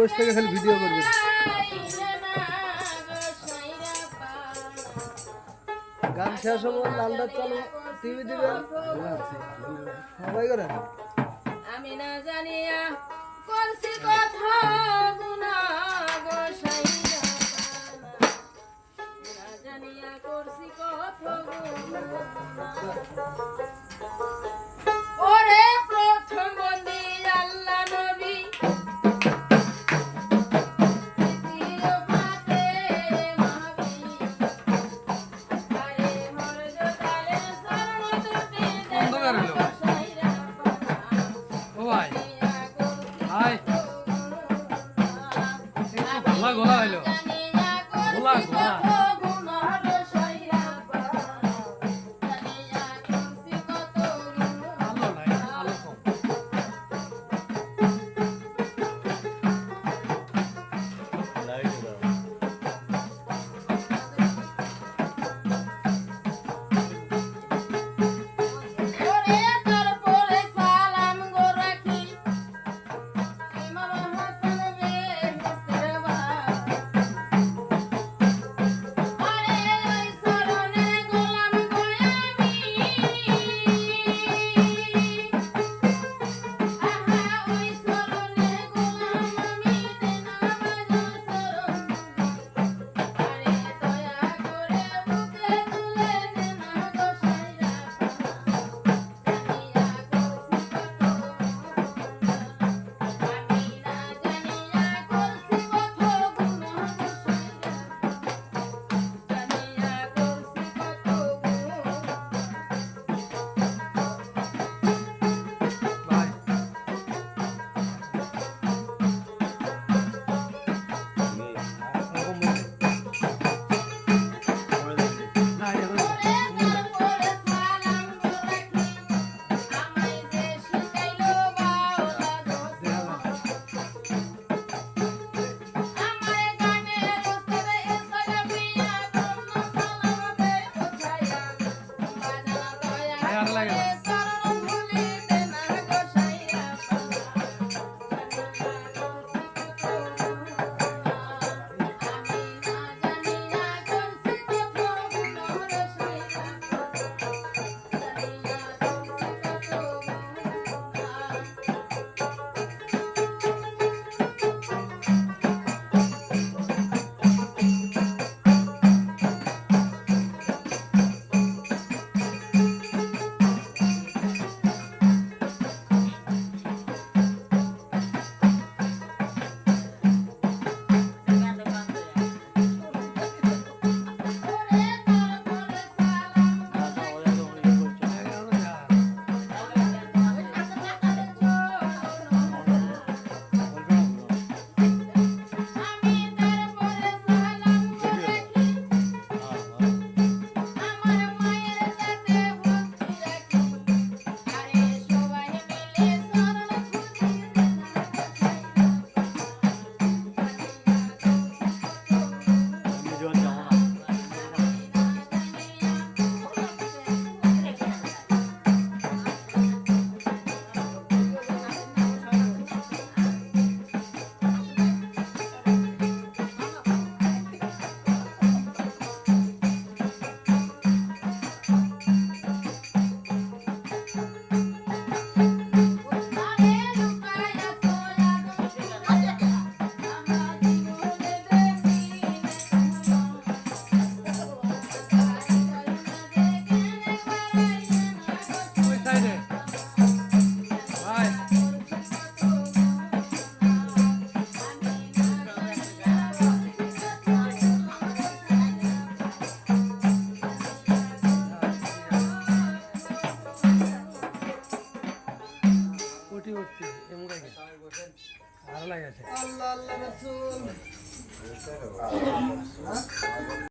বসে থেকে খালি ভিডিও করবে। গান শেষ হবো, লালদার চালু টিভি দিবে, সবাই করে। আমি না জানিয়া করছি কথা গুনাহ গো সাইরা, না জানিয়া করছি কথা গুনাহ। ওরে প্রথম বন্দি আল্লাহ নবী, দ্বিতীয় পাতে মাহবী, আরে মর্যাদালে সর্বদুটি অন্ধকার হলো ভাই। ও ভাই হাই গোলা গোলা হইলো, গোলা গোলা আলো নাই, আলো কম। আল্লাহ আল্লাহ রাসূল